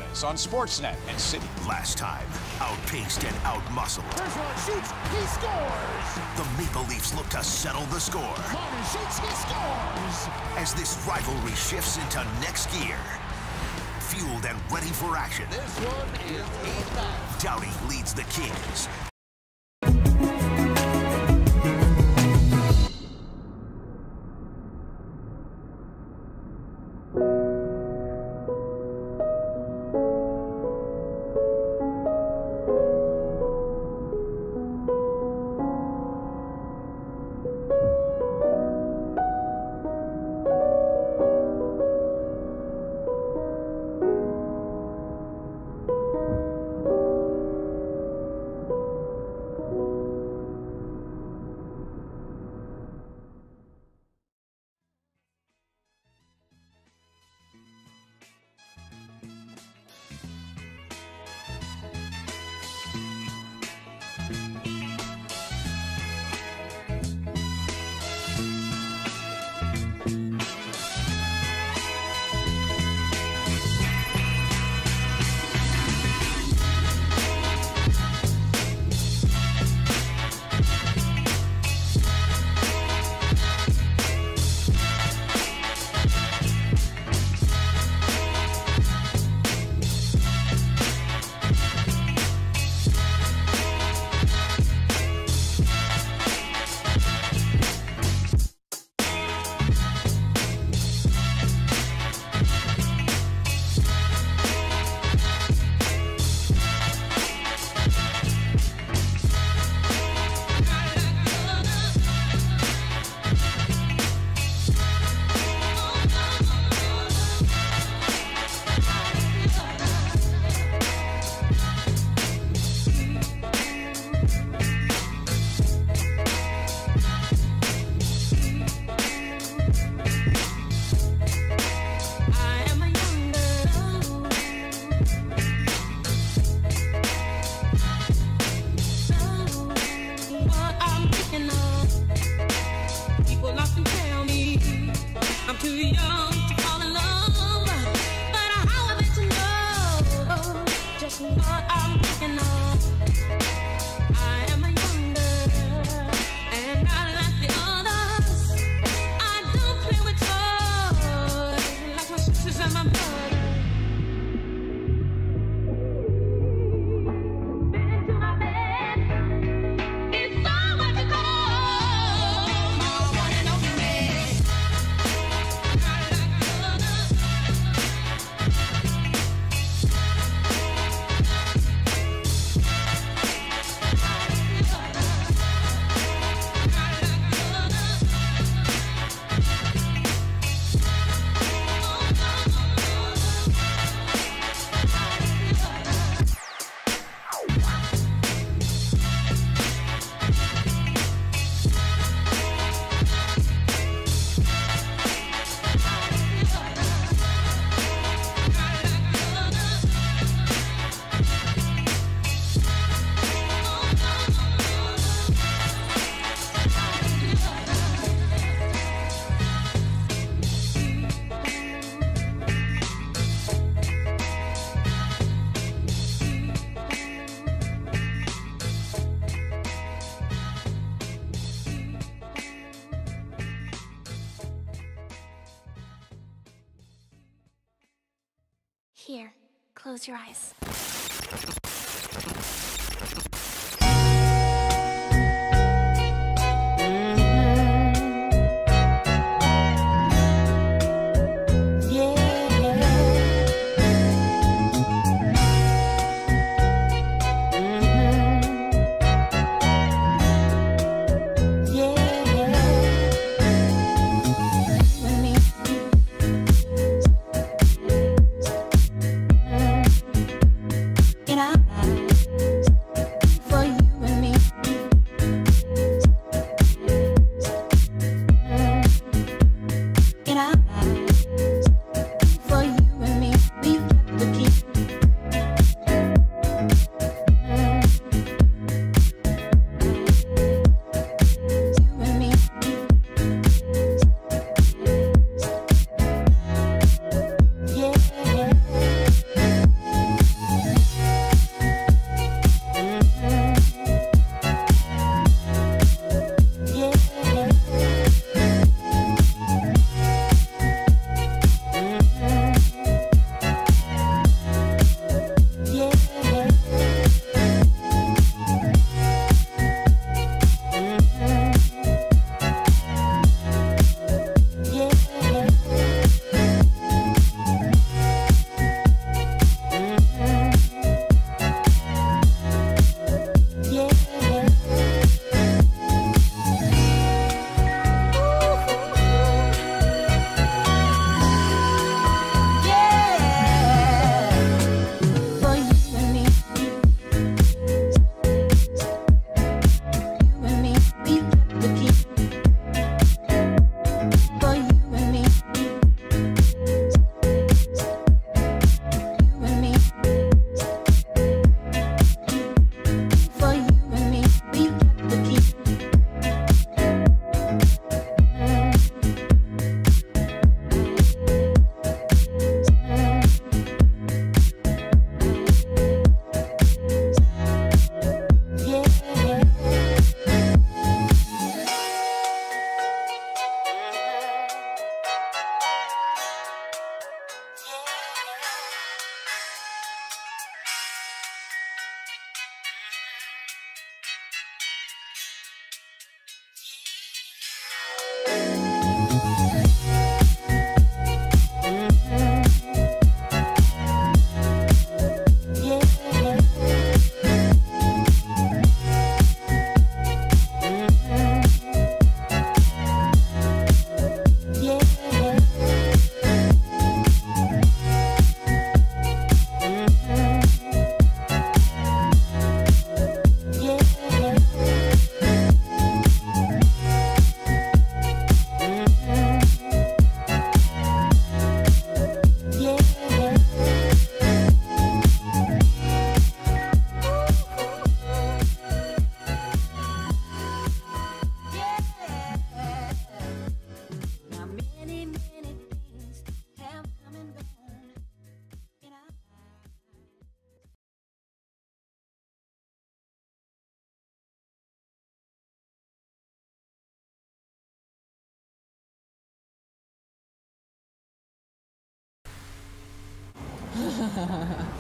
Alvarez on Sportsnet and City. Last time, outpaced and outmuscled. Bergeron shoots, he scores! The Maple Leafs look to settle the score. Martin shoots, he scores! As this rivalry shifts into next gear. Fueled and ready for action. This one is enough. Doughty leads the Kings. Here, close your eyes. You know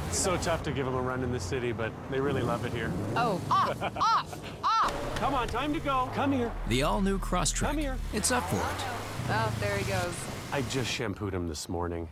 It's so tough to give them a run in the city, but they really love it here. Oh, Come on, time to go. Come here. The all-new Crosstrek. Come here. It's up for it. oh, there he goes. I just shampooed him this morning.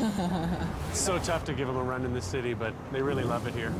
It's so tough to give them a run in the city, but they really love it here.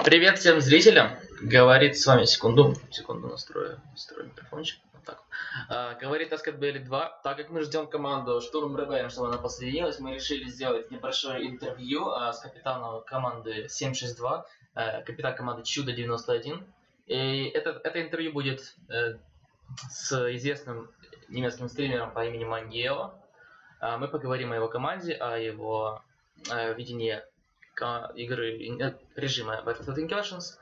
Привет всем зрителям. Говорит с вами, секунду настрою микрофончик. Вот так. Говорит INCURSIONS 2. Так как мы ждем команду Штурм РБ, чтобы она подсоединилась, мы решили сделать небольшое интервью с капитаном команды 762, капитан команды Chudo91. И это интервью будет с известным немецким стримером по имени Мангео. Мы поговорим о его команде, о его видении игры режима BFLF INCURSIONS.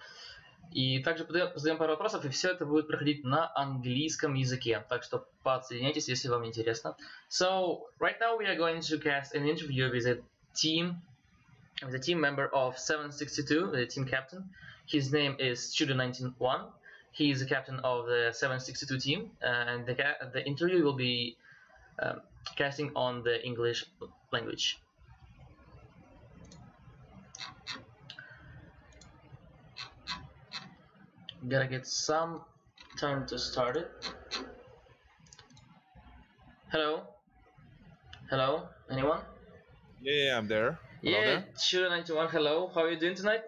И также задаем пару вопросов, и все это будет проходить на английском языке. Так что подсоединяйтесь, если вам интересно. So, right now we are going to cast an interview with a team member of 762, the team captain. His name is Chudo91. He is the captain of the 762 team, and the interview will be casting on the English language. Gotta get some time to start it. Hello? Hello? Anyone? Yeah, I'm there. Hello Yeah, there. Chudo91, hello. How are you doing tonight?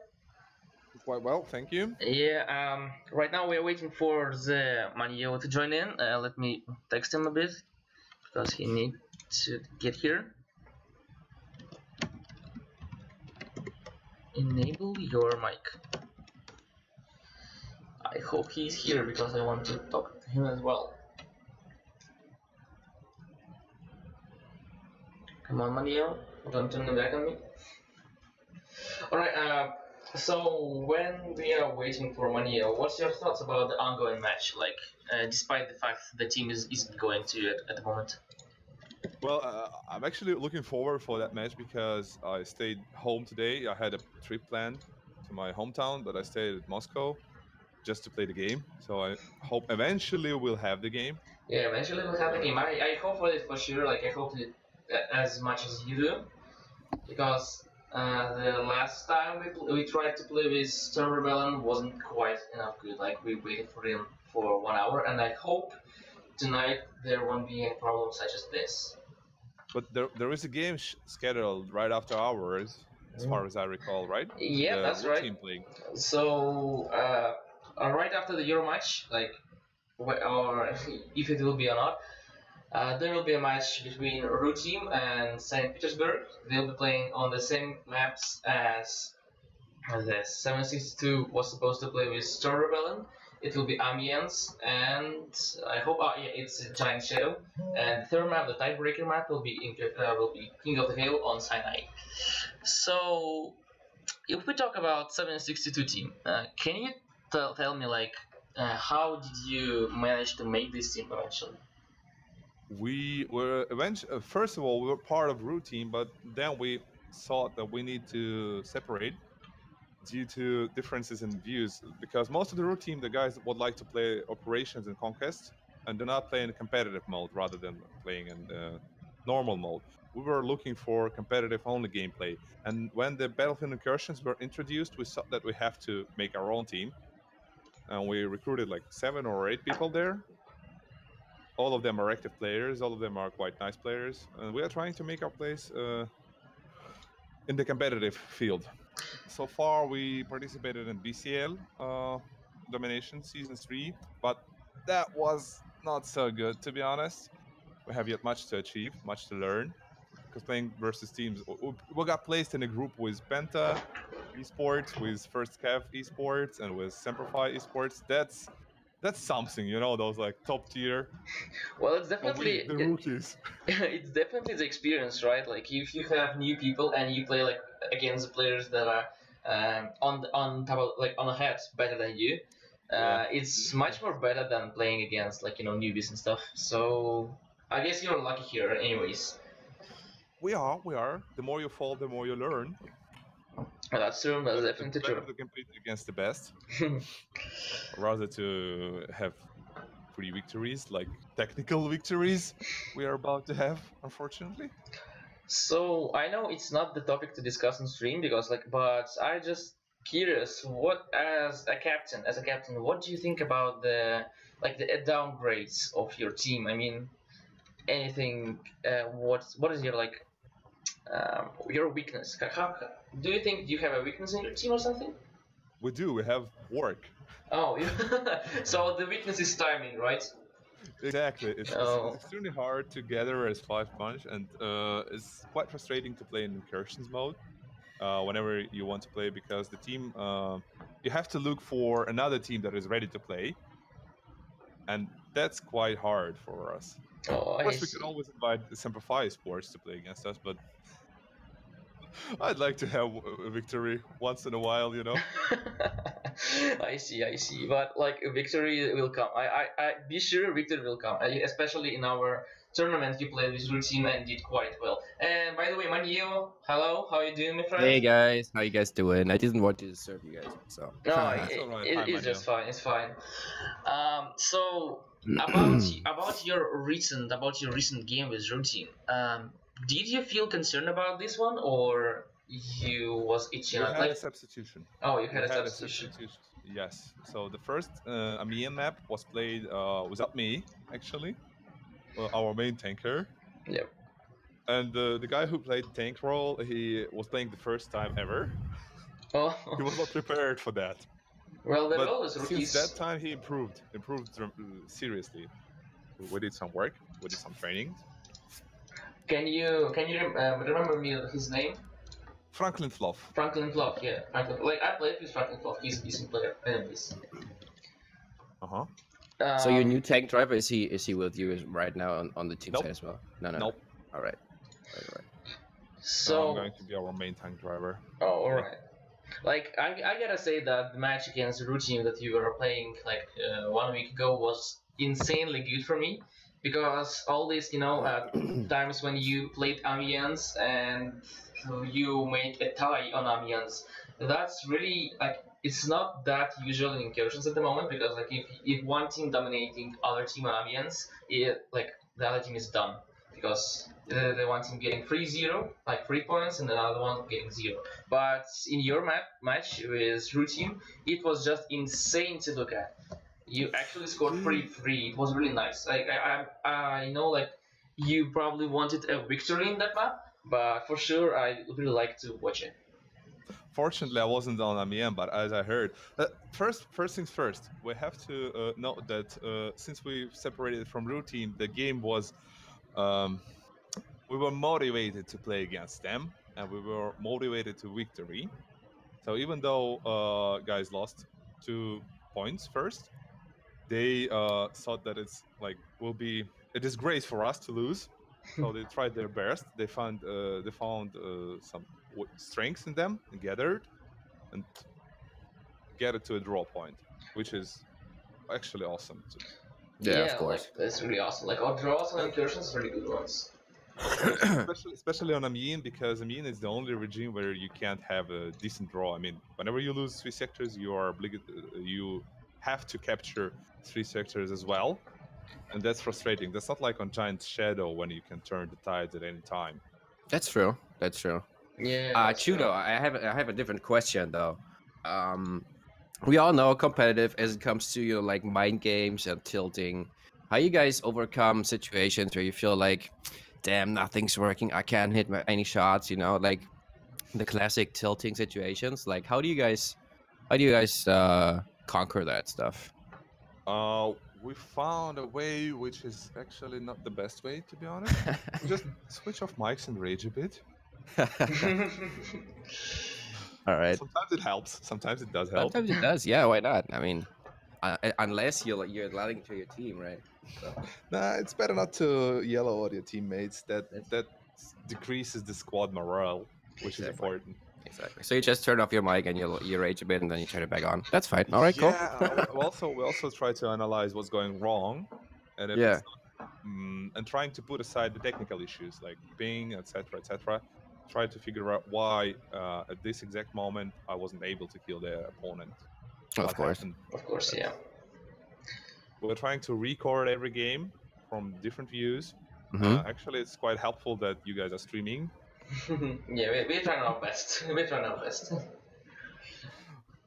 Quite well, thank you. Yeah, right now we are waiting for the Manio to join in. Let me text him a bit, because he needs to get here. Enable your mic. I hope he's here because I want to talk to him as well. Come on, Manio, don't turn the back on me. Alright, so when we are waiting for Manio, what's your thoughts about the ongoing match? Like, despite the fact the team isn't going to at the moment. Well, I'm actually looking forward for that match because I stayed home today. I had a trip planned to my hometown, but I stayed at Moscow just to play the game. So I hope eventually we'll have the game. Yeah, eventually we'll have the game. I hope for it for sure. Like, I hope it as much as you do, because the last time we tried to play with Storm Rebellion wasn't quite enough good. Like, we waited for him for 1 hour, and I hope tonight there won't be any problems such as this. But there is a game scheduled right after ours, as far as I recall, right? Yeah, that's right. Team playing. So right after the Euro match, like, or if it will be or not, there will be a match between Root Team and St. Petersburg. They'll be playing on the same maps as the 762 was supposed to play with Storm Rebellion. It will be Amiens, and I hope it's a Giant Shadow. And the third map, the tiebreaker map, will be King of the Hill on Sinai. So, if we talk about 762 team, can you tell me, like, how did you manage to make this team eventually? We were first of all, we were part of Root Team, but then we thought that we need to separate due to differences in views, because most of the Root Team, the guys would like to play Operations and Conquest and do not play in competitive mode rather than playing in normal mode. We were looking for competitive only gameplay, and when the BFLF Incursions were introduced, we saw that we have to make our own team, and we recruited like 7 or 8 people there. All of them are active players, all of them are quite nice players, and we are trying to make our place in the competitive field. So far, we participated in BCL Domination Season 3, but that was not so good, to be honest. We have yet much to achieve, much to learn, because playing versus teams, we got placed in a group with Penta Esports, with First Cav Esports, and with Semperfi Esports. That's something, you know, those like top tier. Well, it's definitely the rookies. It's definitely the experience, right? Like, if you have new people and you play like against the players that are on top of, like, on ahead better than you, it's much more better than playing against, like, you know, newbies and stuff. So I guess you're lucky here, anyways. We are. The more you fall, the more you learn. That's true. That's definitely true. To compete against the best, rather to have 3 victories, like technical victories, we are about to have, unfortunately. So I know it's not the topic to discuss on stream, because but I just curious, what as a captain, what do you think about the downgrades of your team? I mean, anything? What is your your weakness? Do you think you have a weakness in your team or something? We do. We have work. Oh, so the weakness is timing, right? Exactly. It's Oh. extremely hard to gather as 5-punch, and it's quite frustrating to play in incursions mode whenever you want to play, because the team you have to look for another team that is ready to play, and that's quite hard for us. Oh, Of course, we see. can always invite Simplify Sports to play against us, but I'd like to have a victory once in a while, you know. I see. But like a victory will come. I be sure victory will come. Especially in our tournament, you played with routine and did quite well. And by the way, Manio, hello, how you doing, my friend? Hey guys, how you guys doing? I didn't want to disturb you guys, so. No, That's all right. Hi, it's just Manuel. fine. It's fine. So about your recent game with routine. Did you feel concerned about this one, or you was itching We out? had Like, a substitution. oh, you We had a had substitution. Yes. So the first Amiens map was played without me, actually. Our main tanker. Yep. And the guy who played tank role, he was playing the first time ever. Oh, He was not prepared for that. well, there But always since rookies. that time, he improved seriously. We did some work. We did some training. Can you remember me his name? Franklin Fluff. Franklin Fluff, yeah. Franklin. Like I played with Franklin Fluff. He's a decent player. Anyways. So your new tank driver, is he with you right now on the team Nope. side as well? No. Nope. All right. So I'm going to be our main tank driver. oh, alright. Like I gotta say that the match against the routine that you were playing like 1 week ago was insanely good for me, because all these times when you played Amiens and you made a tie on Amiens, that's really like it's not that usual in incursions at the moment, because like if one team dominating other team on Amiens, like the other team is done, because the one team getting 3-0, like 3 points, and another one getting 0. But in your match with routine, it was just insane to look at. You actually scored 3-3. It was really nice. Like I know like you probably wanted a victory in that map, but for sure I really like to watch it. Fortunately, I wasn't on Amiens, but as I heard, first things first, we have to note that since we separated from routine, the game was, we were motivated to play against them, and we were motivated to victory. So even though guys lost 2 points first, they thought that it's like will be a disgrace for us to lose. So they tried their best. They found some strengths in them and gathered and get it to a draw point, which is actually awesome. Yeah, of course. Like, that's really awesome. Like our draws and incursions are really good ones. especially on Amiens, because Amiens is the only regime where you can't have a decent draw. I mean, whenever you lose 3 sectors, you have to capture 3 sectors as well, and that's frustrating. That's not like on Giant Shadow when you can turn the tides at any time. That's true. Yeah. Chudo, I have a different question though. We all know competitive as it comes to like mind games and tilting. How you guys overcome situations where you feel like, damn, nothing's working, I can't hit any shots, like the classic tilting situations? Like how do you guys conquer that stuff? We found a way which is actually not the best way, to be honest. We just switch off mics and rage a bit. All right. Sometimes it helps. Sometimes it does help. Sometimes it does. Yeah, why not? I mean, unless you're yelling to your team, right? So. Nah, it's better not to yell at your teammates. That decreases the squad morale, which is important. Exactly. So you just turn off your mic and you rage a bit, and then you turn it back on. That's fine. All right, cool. Yeah. we also try to analyze what's going wrong, and if it's not, and trying to put aside the technical issues like ping, etc., etc. Try to figure out why at this exact moment I wasn't able to kill their opponent. Of course. Yeah. We're trying to record every game from different views. Mm-hmm. Actually, it's quite helpful that you guys are streaming. Yeah, we're trying our best.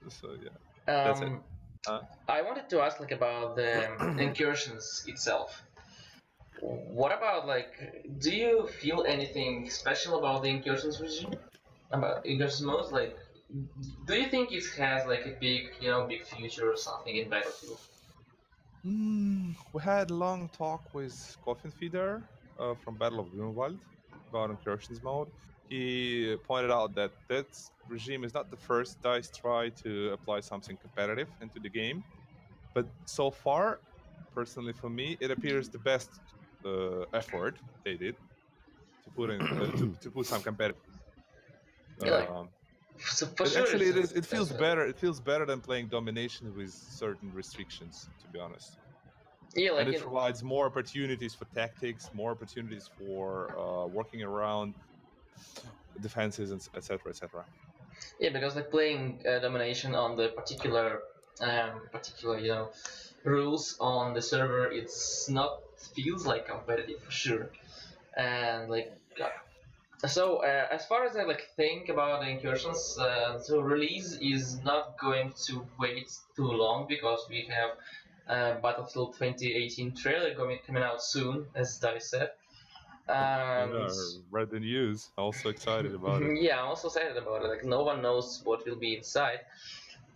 So yeah, that's it. I wanted to ask about the incursions itself. What about do you feel anything special about the incursions regime? About incursion modes? Like, do you think it has like a big, big future or something in Battlefield? We had a long talk with Coffin Feeder from Battle of Grunwald about incursions mode. He pointed out that regime is not the first DICE try to apply something competitive into the game, but so far, personally for me, it appears the best effort they did to put in to put some competitive. Yeah, like, so for sure, Actually, it feels better. It feels better than playing domination with certain restrictions, to be honest. Yeah, like and it provides more opportunities for tactics, more opportunities for working around defenses, etc., etc. Yeah, because like playing domination on the particular, rules on the server, it's not feels like competitive for sure, and like. So as far as I like think about the incursions, so release is not going to wait too long because we have Battlefield 2018 trailer coming out soon, as DICE said. Yeah, read the news. Also excited about it. Yeah, I'm also excited about it. Like no one knows what will be inside.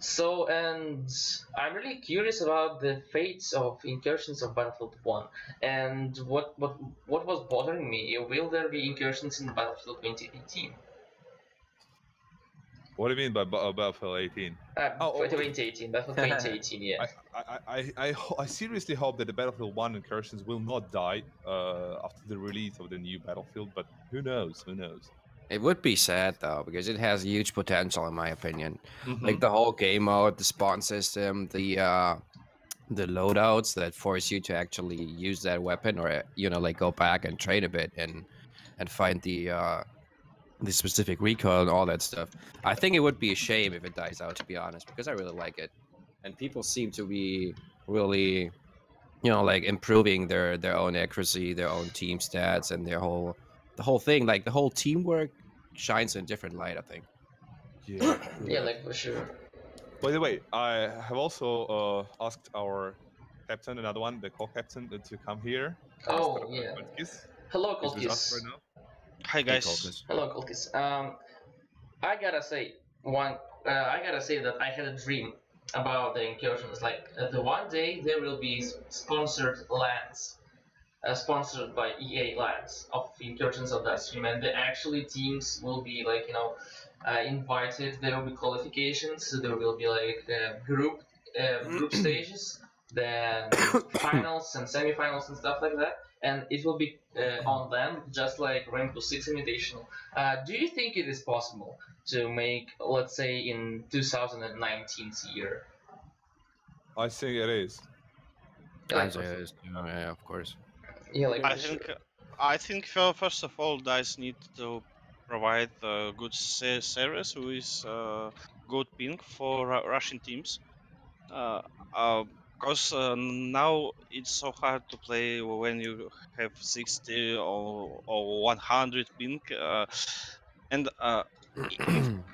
So, and I'm really curious about the fates of incursions of Battlefield 1, and what was bothering me. Will there be incursions in Battlefield 2018? What do you mean by Battlefield 18? 2018, Battlefield 2018, yeah. I seriously hope that the Battlefield 1 incursions will not die after the release of the new Battlefield, but who knows? Who knows? It would be sad though, because it has huge potential in my opinion. Like the whole game mode, the spawn system, the loadouts that force you to actually use that weapon, or like go back and train a bit and find the specific recoil and all that stuff. I think it would be a shame if it dies out, to be honest, because I really like it, and people seem to be really, like improving their own accuracy, their own team stats, and the whole thing. Like the whole teamwork shines in a different light, I think. Yeah. Yeah, like for sure. By the way, I have also asked our captain, another one, the co-captain, to come here. Oh, yeah. Hello, Kolkis. Right now. Hi, guys. Hello, Kolkis. I gotta say that I had a dream about the incursions. Like the one day there will be sponsored lands. Sponsored by EA lands of incursions of that stream, and the actually teams will be like invited. There will be qualifications. So there will be like group stages, then finals and semifinals and stuff like that. And it will be on them, just like Rainbow Six Invitational. Do you think it is possible to make, let's say, in 2019's year? I think it is. Yeah, of course. Yeah, like I think first of all, DICE need to provide a good service with good ping for Russian teams. Because now it's so hard to play when you have 60 or 100 ping, and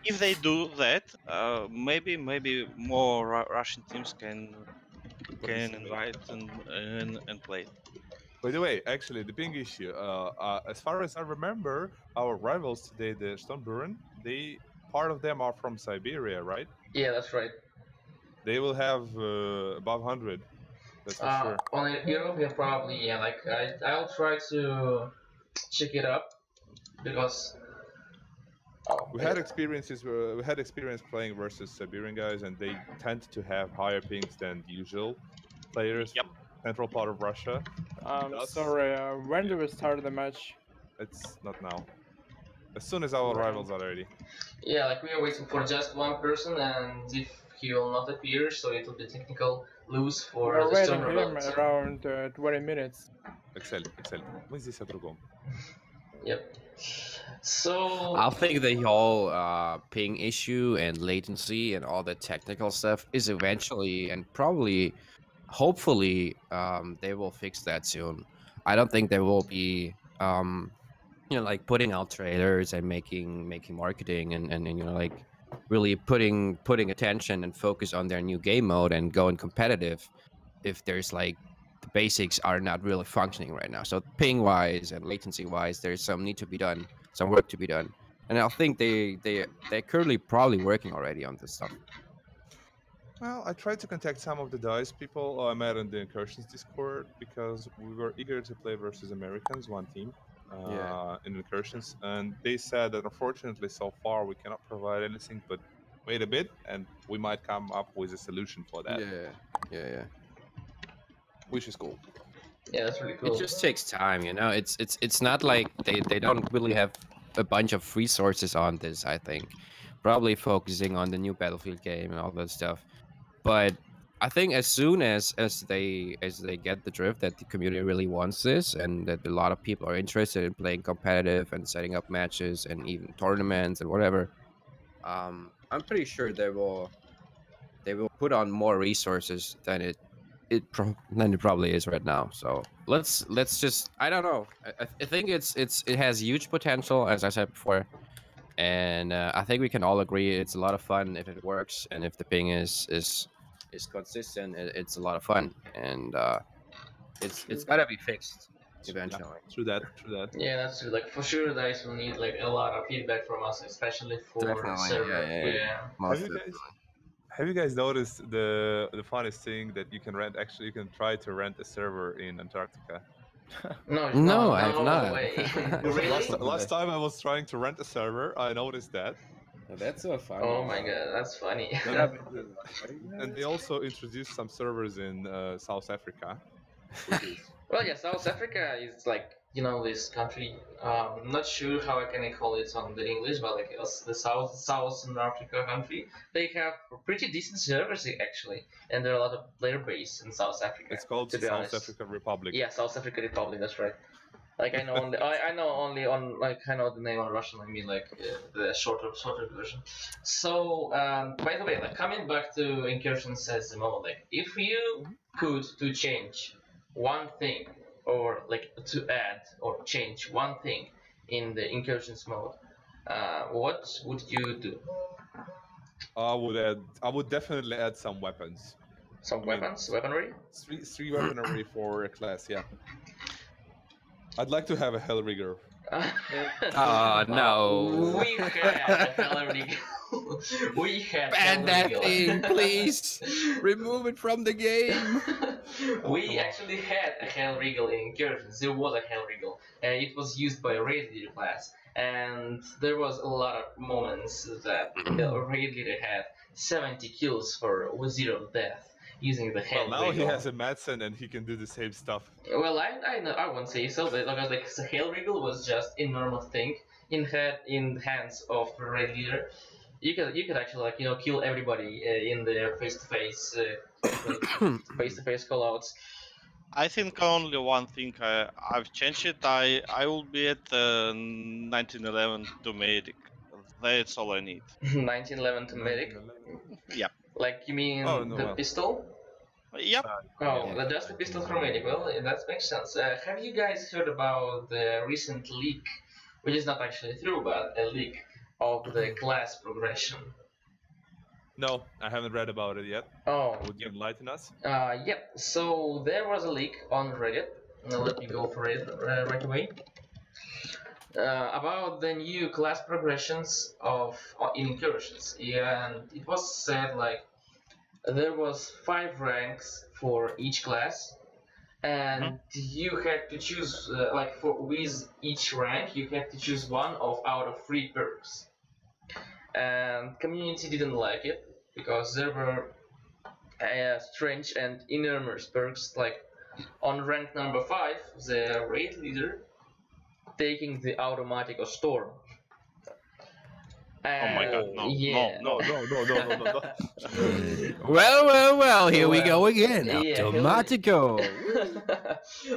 if they do that, maybe more Russian teams can invite and play. By the way, actually, the ping issue, as far as I remember, our rivals today, the Stormburen, part of them are from Siberia, right? Yeah, that's right. They will have above 100. That's for sure. On Europe, probably, yeah. Like I'll try to check it up because we had experience playing versus Siberian guys, and they tend to have higher pings than usual players. Yep. Central part of Russia. Sorry, when do we start the match? It's not now. As soon as our rivals are ready. Yeah, like we are waiting for just one person, and if he will not appear, so it will be technical lose for We're the waiting tournament. him around 20 minutes. Excel. Мы здесь о другом. Yep. So I think the whole ping issue and latency and all the technical stuff is eventually and probably, hopefully, they will fix that soon. I don't think there will be, like putting out trailers and making marketing and like really putting attention and focus on their new game mode and going competitive if there's like the basics are not really functioning right now. So ping wise and latency wise, there's some work to be done. and I think they're currently probably working already on this stuff. Well, I tried to contact some of the DICE people I met in the Incursions Discord because we were eager to play versus Americans, one team, in Incursions, and they said that unfortunately so far we cannot provide anything, but wait a bit and we might come up with a solution for that. Yeah. Which is cool. Yeah, that's really cool. It just takes time, you know. It's not like they don't really have a bunch of resources on this. I think probably focusing on the new Battlefield game and all that stuff. But I think as soon as they get the drift that the community really wants this, and that a lot of people are interested in playing competitive and setting up matches and even tournaments and whatever, I'm pretty sure they will put on more resources than it probably is right now. So let's just, I don't know. I think it has huge potential, as I said before, and I think we can all agree it's a lot of fun if it works, and if the ping is consistent, it's a lot of fun, and it's gotta be fixed eventually. Yeah, true that. Yeah, that's true. Like for sure, DICE will need like a lot of feedback from us, especially for server. Have you guys noticed the funniest thing that you can rent? Actually, you can try to rent a server in Antarctica. No, I have not. Really? Last time I was trying to rent a server, I noticed that. That's so funny. Oh my god, that's funny. And they also introduced some servers in South Africa. Well, yeah, South Africa is like, you know, this country. I'm not sure how I can call it on the English, but like the Southern Africa country, they have pretty decent servers actually, and there are a lot of player base in South Africa. It's called South African Republic. Yeah, South African Republic. That's right. Like I know only I know only on like I know the name on Russian. I mean like the shorter version. So by the way, like coming back to Incursions as a mode, like if you could to change one thing, or like to add or change one thing in the Incursions mode, what would you do? I would definitely add some weapons. Weaponry? Three weaponry for a class, yeah. I'd like to have a Hellrigger. Oh no. We had a Hellrigger. We had ban that thing, please. Remove it from the game. We actually had a Hellrigger in Incursions. There was a Hellrigger, and it was used by a raid leader class. And there was a lot of moments that the raid leader had 70 kills for 0 death using the Hellrigger. Well, now he has a Madsen and he can do the same stuff. Well, I know, I won't say so, but because like the Hellrigger was just a normal thing in the hands of the raid leader. You could actually, like, you know, kill everybody in their face-to-face callouts. I think only one thing I've changed it. I will be at 1911 to medic. That's all I need. 1911 to medic. Yep. Like you mean pistol? Yep. Oh, just the pistol for medic. Well, that makes sense. Have you guys heard about the recent leak, which is not actually true, but a leak of the class progression? No, I haven't read about it yet. Oh. Would you enlighten us? Yep. So there was a leak on Reddit. Now let me go for it right away. About the new class progressions in Incursions. And it was said like there was 5 ranks for each class, and you had to choose with each rank you had to choose one out of 3 perks. And community didn't like it because there were strange and enormous perks, like on rank number 5 the raid leader taking the automatic of storm. Oh my god, no. Yeah. No. Well, here we go again. Yeah, Automatico.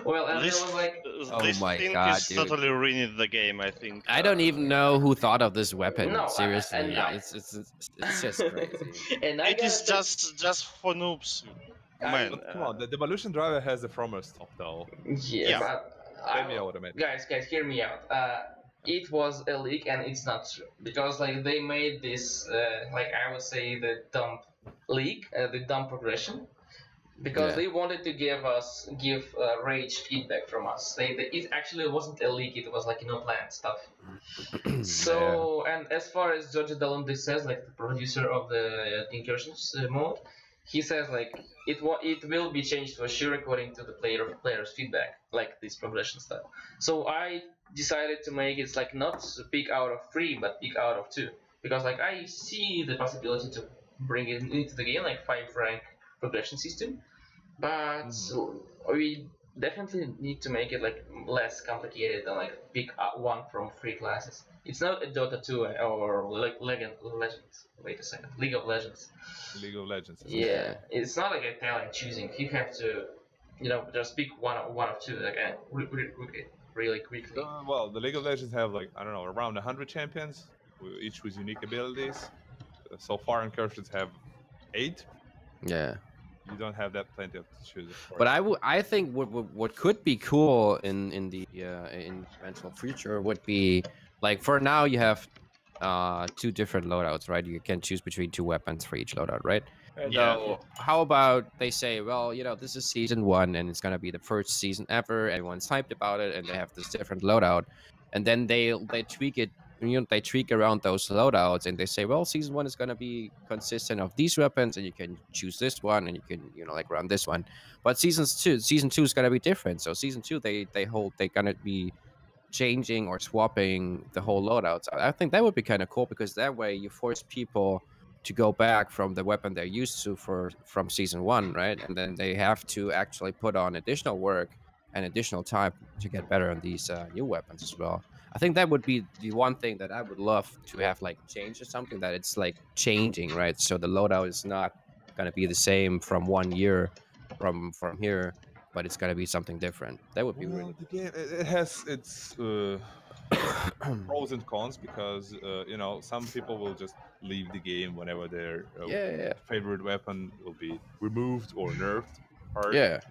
Well, and This, there was like, this my thing god, is dude. totally ruining the game, I think. I don't even know who thought of this weapon. No, Seriously, no. it's just crazy. and It is just for noobs. Man, Come on, the Devolution driver has the Frommer stop though. yeah, but Automatic. guys, hear me out. It was a leak and it's not true, because like they made this like I would say the dump leak, the dump progression. because Yeah. they wanted to give rage feedback from us. It actually wasn't a leak; it was like planned stuff. So, and as far as George Dalunde says, like the producer of the Incursions mode, he says like it will be changed for sure according to the player's feedback, like this progression stuff. So I decided to make it like not pick out of 3, but pick out of 2, because like I see the possibility to bring it into the game, like 5 rank progression system, but we definitely need to make it like less complicated than like pick one from 3 classes. It's not a Dota 2 or like Legends. Wait a second, League of Legends. League of Legends. Yeah, it's not like a talent choosing. You have to, just pick one of 2 like really quickly. Well, the League of Legends have like I don't know around 100 champions, each with unique abilities. So far, Incursions have 8. Yeah. You don't have that plenty of to choose. Of But I think what could be cool in the eventual future would be like for now you have 2 different loadouts, right? You can choose between 2 weapons for each loadout, right? So how about they say, well, this is season 1 and it's gonna be the first season ever. Everyone's hyped about it, and they have this different loadout, and then they tweak it. They tweak around those loadouts, and they say, well, season 1 is gonna be consistent of these weapons, and you can choose this one, and you can like run this one. But season 2 is gonna be different. So season 2, they're gonna be changing or swapping the whole loadouts. I think that would be kind of cool, because that way you force people to go back from the weapon they're used to from season 1, right? And then they have to actually put on additional work and additional time to get better on these new weapons as well. I think that would be the one thing that I would love to have like change or something, that it's like changing, right? So the loadout is not gonna be the same from 1 year from here, but it's gonna be something different. That would be really the game it has its pros and cons, because some people will just leave the game whenever their favorite weapon will be removed or nerfed.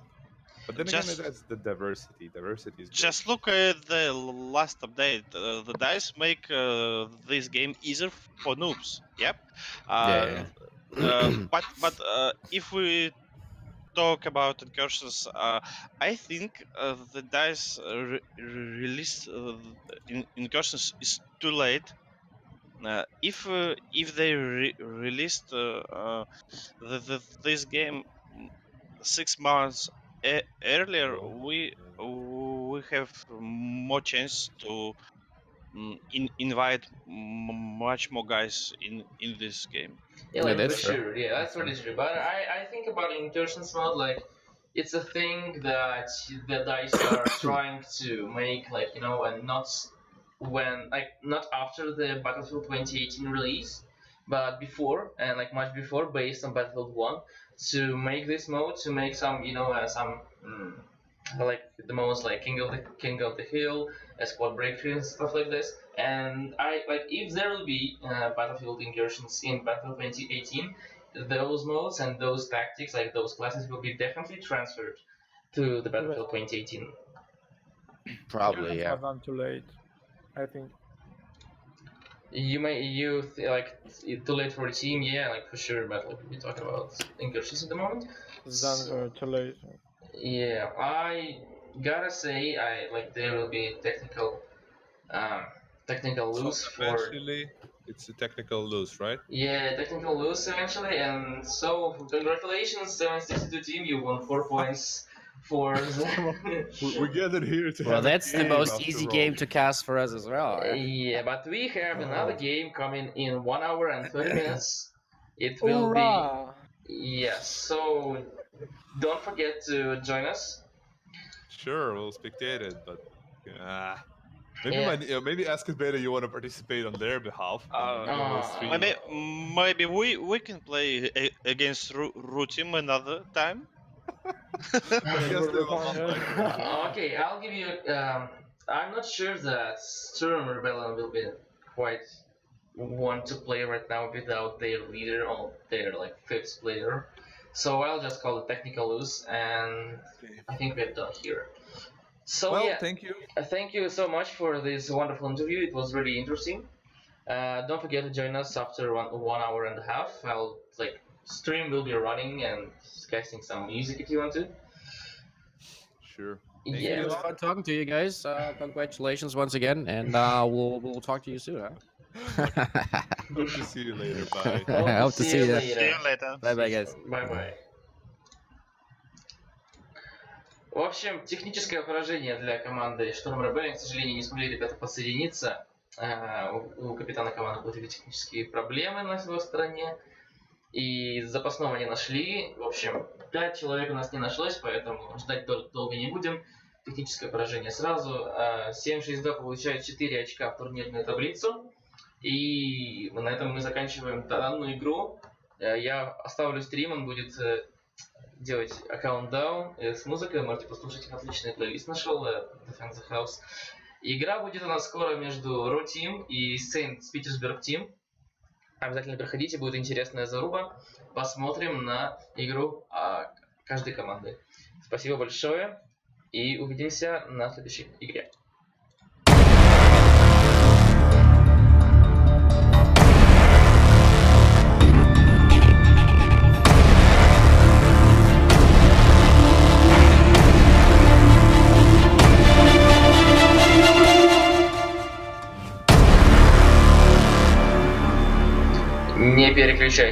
But then again, that's the diversity. Diversity is just look at the last update. The DICE make this game easier for noobs. Yep. But if we talk about Incursions, I think the DICE release Incursions is too late. If they released this game 6 months earlier, we have more chance to invite much more guys in this game. Yeah, like for sure. Yeah, that's really true. But I think about Incursions mode, like it's a thing that the DICE are trying to make, like and not after the Battlefield 2018 release, but before, and like much before, based on Battlefield 1, to make this mode, to make some like the most like King of the Hill, squad breakthrough and stuff like this. And I like if there will be Battlefield Incursions in Battlefield 2018, those modes and those tactics, like those classes, will be definitely transferred to the Battlefield 2018. Probably, yeah. Not too late, I think. Too late for the team, yeah, like for sure. But like we talk about Incursions at the moment. It's done too late. Yeah, I gotta say, there will be technical lose for. Eventually, it's a technical lose, right? Yeah, technical lose eventually, and so congratulations, 762 team, you won 4 points for. We gathered here to. Well, that's the most easy game to cast for us as well. Right? Yeah, but we have another game coming in 1 hour and 30 minutes. It will Hoorah! be. Yes, so don't forget to join us. Sure, we'll spectate it, but maybe ask it better. You want to participate on their behalf? Maybe we can play against Root Team another time. Okay, I'll give you. I'm not sure that Sturm Rebellion will be quite want to play right now without their leader or their like 5th player. So I'll just call it technical lose, and I think we're done here. So well, thank you. Thank you so much for this wonderful interview. It was really interesting. Don't forget to join us after 1 hour and a half. I'll stream will be running and casting some music if you want to. Sure. Thank Yeah. you. It was fun talking to you guys. Congratulations once again, and we'll talk to you soon. Huh? Hope to see you later. Bye. I hope to see you. See you later. Bye bye, guys. Bye-bye. В общем, техническое поражение для команды Штурм Rebellion. К сожалению, не смогли ребята подсоединиться. У капитана команды были технические проблемы на его стороне. И запасного не нашли. В общем, 5 человек у нас не нашлось, поэтому ждать долго не будем. Техническое поражение сразу. 7-6-2 получает 4 очка в турнирную таблицу. И на этом мы заканчиваем данную игру. Я оставлю стрим, он будет делать аккаунт-даун с музыкой. Можете послушать, отличный плейлист нашел, Defend the House. Игра будет у нас скоро между Raw Team и Saint Petersburg Team. Обязательно приходите, будет интересная заруба. Посмотрим на игру каждой команды. Спасибо большое и увидимся на следующей игре. Не переключай.